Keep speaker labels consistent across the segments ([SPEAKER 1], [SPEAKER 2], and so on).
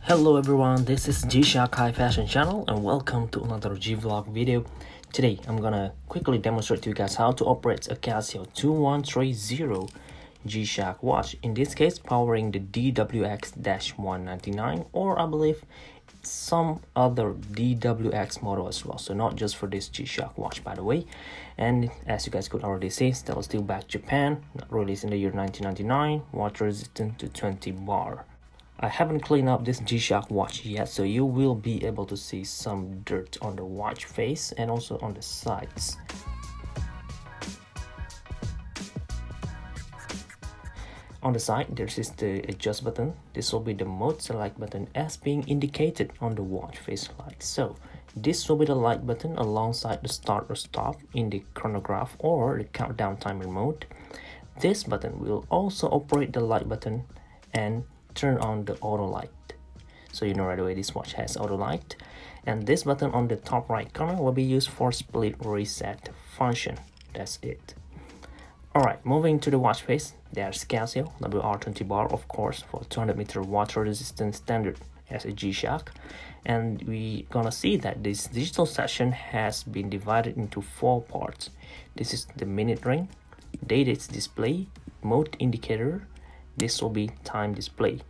[SPEAKER 1] Hello everyone, this is gshock High Fashion channel and welcome to another G-Vlog video. Today I'm gonna quickly demonstrate to you guys how to operate a Casio 2130 G-Shock watch. In this case, powering the DWX-199, or I believe some other DWX model as well. So not just for this G-Shock watch, by the way. And as you guys could already see, Stella Steel back Japan, released in the year 1999, watch resistant to 20 bar. I haven't cleaned up this G-Shock watch yet, so you will be able to see some dirt on the watch face and also on the sides. On the side, there's the adjust button. This will be the mode select button as being indicated on the watch face like so. This will be the light button alongside the start or stop in the chronograph or the countdown timer mode. This button will also operate the light button and turn on the auto light, so you know right away this watch has auto light. And this button on the top right corner will be used for split reset function. That's it. Alright, moving to the watch face, there's Casio WR20 bar, of course, for 200-meter water resistance standard as a G-Shock. And we gonna see that this digital section has been divided into 4 parts. This is the minute ring, date display, mode indicator. This will be time display.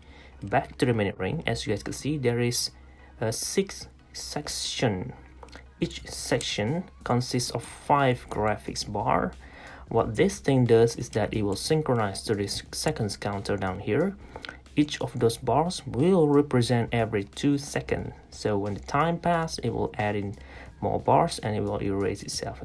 [SPEAKER 1] Back to the minute ring, as you guys can see, there is 6 sections. Each section consists of 5 graphics bar. What this thing does is that it will synchronize to this seconds counter down here. Each of those bars will represent every 2 seconds. So when the time passes, it will add in more bars and it will erase itself.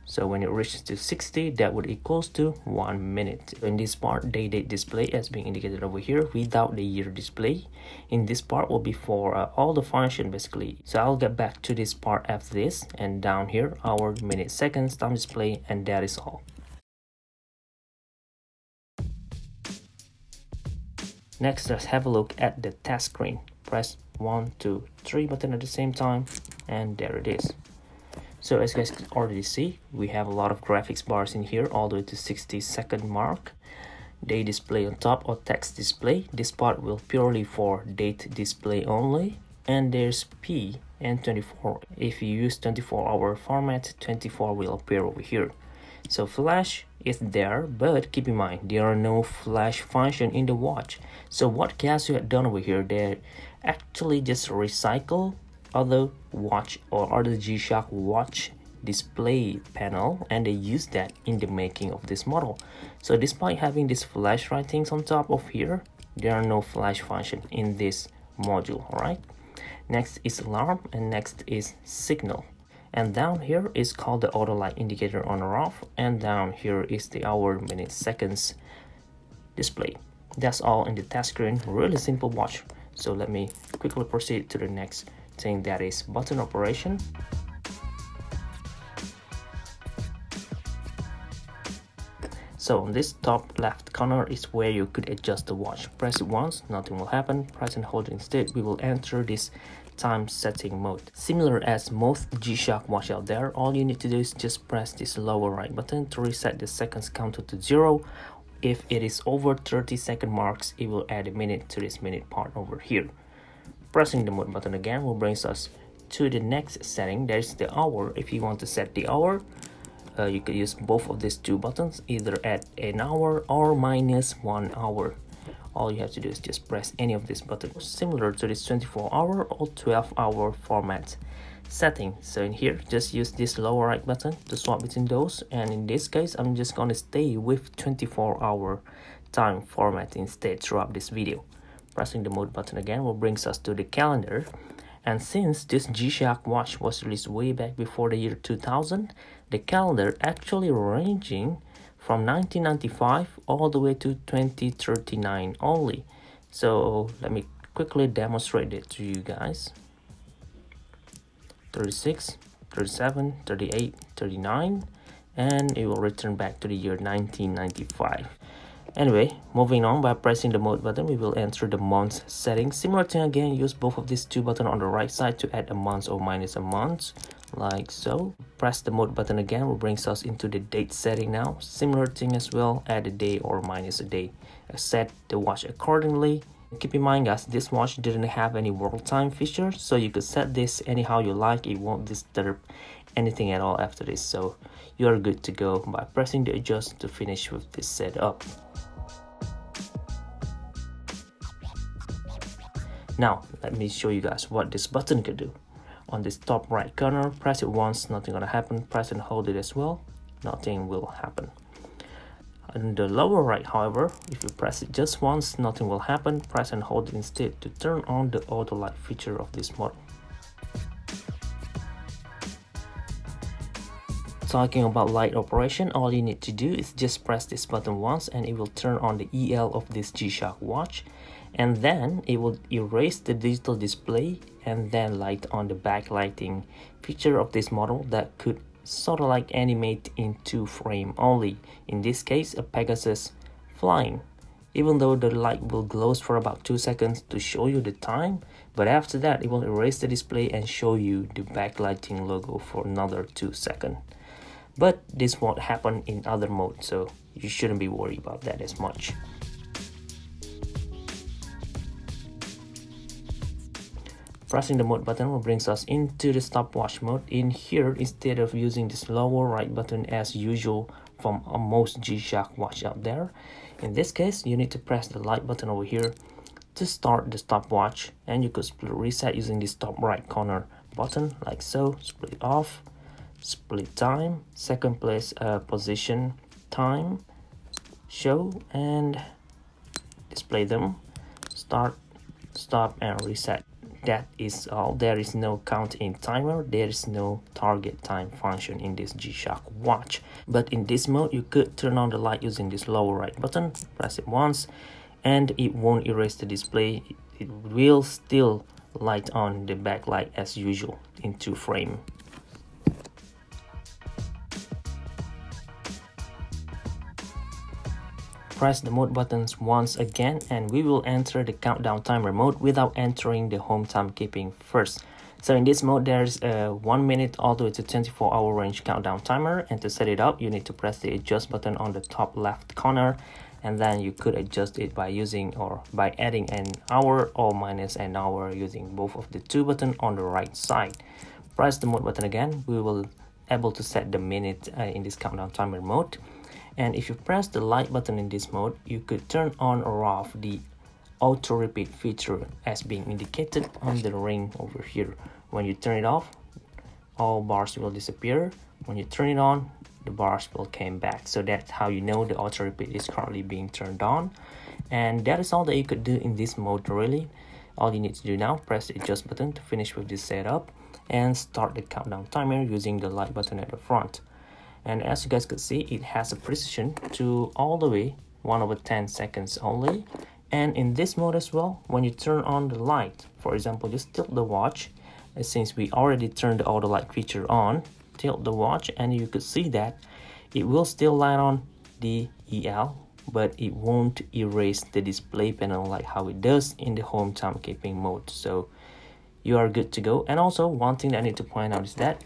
[SPEAKER 1] So when it reaches to 60, that would equals to 1 minute. In this part, date display as being indicated over here without the year display. In this part will be for all the function basically. So I'll get back to this part after this, and down here our minute, seconds, time display, and that is all. Next, let's have a look at the task screen. Press 1, 2, 3 button at the same time, and there it is. So as you guys can already see, we have a lot of graphics bars in here all the way to 60-second mark. Day display on top or text display. This part will purely for date display only. And there's P and 24. If you use 24-hour format, 24 will appear over here. So flash is there, but keep in mind there are no flash function in the watch. So what Casio had done over here, they actually just recycle other watch or other G-Shock watch display panel, and they use that in the making of this model. So despite having this flash writings on top of here, there are no flash function in this module. Alright, next is alarm, and next is signal. And down here is called the auto light indicator on or off, and down here is the hour, minute, seconds display. That's all in the task screen. Really simple watch. So let me quickly proceed to the next thing, that is button operation. So on this top left corner is where you could adjust the watch. Press it once, nothing will happen. Press and hold instead, we will enter this time setting mode. Similar as most G-Shock watch out there, all you need to do is just press this lower right button to reset the seconds counter to 0. If it is over 30-second marks, it will add a minute to this minute part over here. Pressing the mode button again will bring us to the next setting. There's the hour. If you want to set the hour, you could use both of these 2 buttons, either at an hour or minus 1 hour. All you have to do is just press any of these buttons, similar to this 24-hour or 12-hour format setting. So in here, just use this lower right button to swap between those, and in this case I'm just gonna stay with 24-hour time format instead throughout this video. Pressing the mode button again will bring us to the calendar. And since this G-Shock watch was released way back before the year 2000, the calendar actually ranging from 1995 all the way to 2039 only. So let me quickly demonstrate it to you guys. 36, 37, 38, 39, and it will return back to the year 1995. Anyway, moving on, by pressing the mode button, we will enter the month setting. Similar thing again, use both of these 2 buttons on the right side to add a month or minus a month, like so. Press the mode button again, will bring us into the date setting now. Similar thing as well, add a day or minus a day. Set the watch accordingly Keep in mind guys, this watch didn't have any world time feature, so you could set this anyhow you like. It won't disturb anything at all after this, so you are good to go by pressing the adjust to finish with this setup. Now let me show you guys what this button could do. On this top right corner, press it once, nothing gonna happen. Press and hold it as well, nothing will happen. On the lower right, however, if you press it just once, nothing will happen. Press and hold it instead to turn on the auto light feature of this model. Talking about light operation, all you need to do is just press this button once and it will turn on the EL of this G-Shock watch, and then it will erase the digital display and then light on the backlighting feature of this model that could sort of like animate in 2 frame only. In this case, a Pegasus flying. Even though the light will glow for about 2 seconds to show you the time, but after that it will erase the display and show you the backlighting logo for another 2 seconds. But this won't happen in other modes, so you shouldn't be worried about that as much. Pressing the mode button will brings us into the stopwatch mode. In here, instead of using this lower right button as usual from most G-Shock watch out there, in this case you need to press the light button over here to start the stopwatch, and you could split reset using this top right corner button like so. Split off, split time, second place position, time, show, and display them, start, stop, and reset. That is all. There is no count in timer, there is no target time function in this G-Shock watch. But in this mode you could turn on the light using this lower right button. Press it once and it won't erase the display. It will still light on the backlight as usual in 2 frame. Press the mode buttons once again and we will enter the countdown timer mode without entering the home timekeeping first. So in this mode there's a 1 minute all the way to 24-hour range countdown timer, and to set it up you need to press the adjust button on the top left corner, and then you could adjust it by using or by adding an hour or minus an hour using both of the 2 buttons on the right side. Press the mode button again, we will able to set the minute in this countdown timer mode. And if you press the light button in this mode, you could turn on or off the auto repeat feature as being indicated on the ring over here. When you turn it off, all bars will disappear. When you turn it on, the bars will come back. So that's how you know the auto repeat is currently being turned on. And that is all that you could do in this mode really. All you need to do now, press the adjust button to finish with this setup and start the countdown timer using the light button at the front. And as you guys could see, it has a precision to all the way 1/10 seconds only. And in this mode as well, when you turn on the light, for example, just tilt the watch, since we already turned the auto light feature on, tilt the watch and you could see that it will still light on the EL, but it won't erase the display panel like how it does in the home timekeeping mode. So you are good to go. And also one thing that I need to point out is that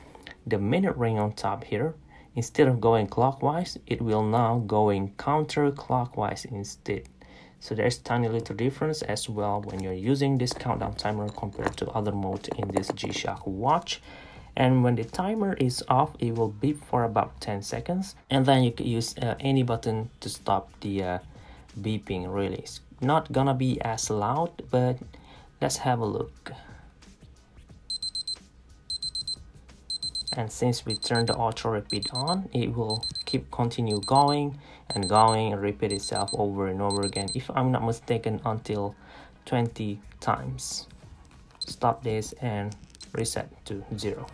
[SPEAKER 1] the minute ring on top here, instead of going clockwise, it will now going counterclockwise instead. So there's tiny little difference as well when you're using this countdown timer compared to other modes in this G-Shock watch. And when the timer is off, it will beep for about 10 seconds. And then you can use any button to stop the beeping really. It's not gonna be as loud, but let's have a look. And since we turned the auto repeat on, it will continue going and repeat itself over and over again, if I'm not mistaken, until 20 times. Stop this and reset to 0.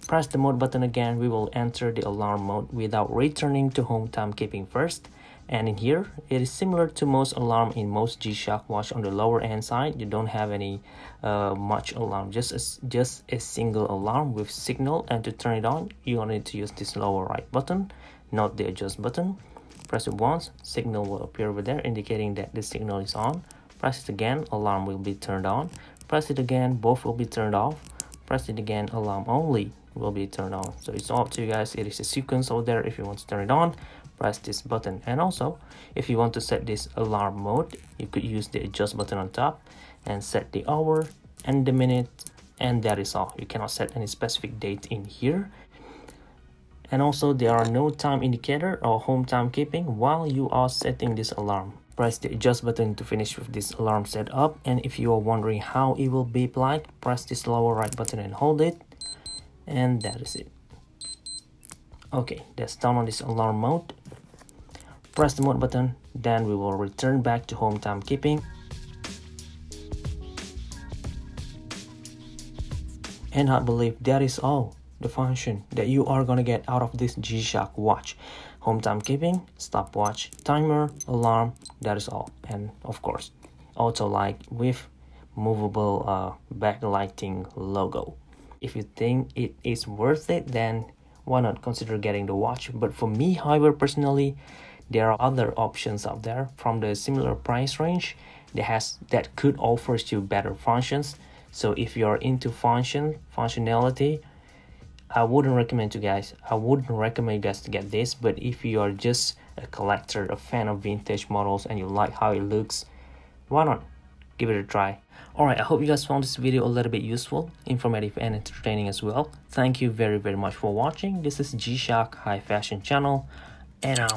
[SPEAKER 1] Press the mode button again, we will enter the alarm mode without returning to home timekeeping first. And in here, it is similar to most alarm in most G-Shock watch. On the lower hand side, you don't have any much alarm, just a single alarm with signal. And to turn it on, you only need to use this lower right button, not the adjust button. Press it once, signal will appear over there indicating that the signal is on. Press it again, alarm will be turned on. Press it again, both will be turned off. Press it again, alarm only will be turned on. So it's all up to you guys. It is a sequence over there. If you want to turn it on, press this button. And also, if you want to set this alarm mode, you could use the adjust button on top and set the hour and the minute, and that is all. You cannot set any specific date in here. And also, there are no time indicator or home timekeeping while you are setting this alarm. Press the adjust button to finish with this alarm setup. And if you are wondering how it will be applied, press this lower right button and hold it. And that is it. Okay, that's done on this alarm mode. Press the mode button, then we will return back to home timekeeping. And I believe that is all the function that you are gonna get out of this G-Shock watch. Home timekeeping, stopwatch, timer, alarm, that is all. And of course, auto light with movable backlighting logo. If you think it is worth it, then why not consider getting the watch? But for me, however, personally, there are other options out there from the similar price range that could offer you better functions. So if you're into functionality, I wouldn't recommend you guys to get this. But if you are just a collector, a fan of vintage models, and you like how it looks, why not give it a try? Alright, I hope you guys found this video a little bit useful, informative, and entertaining as well. Thank you very much for watching. This is G-Shock High Fashion channel, and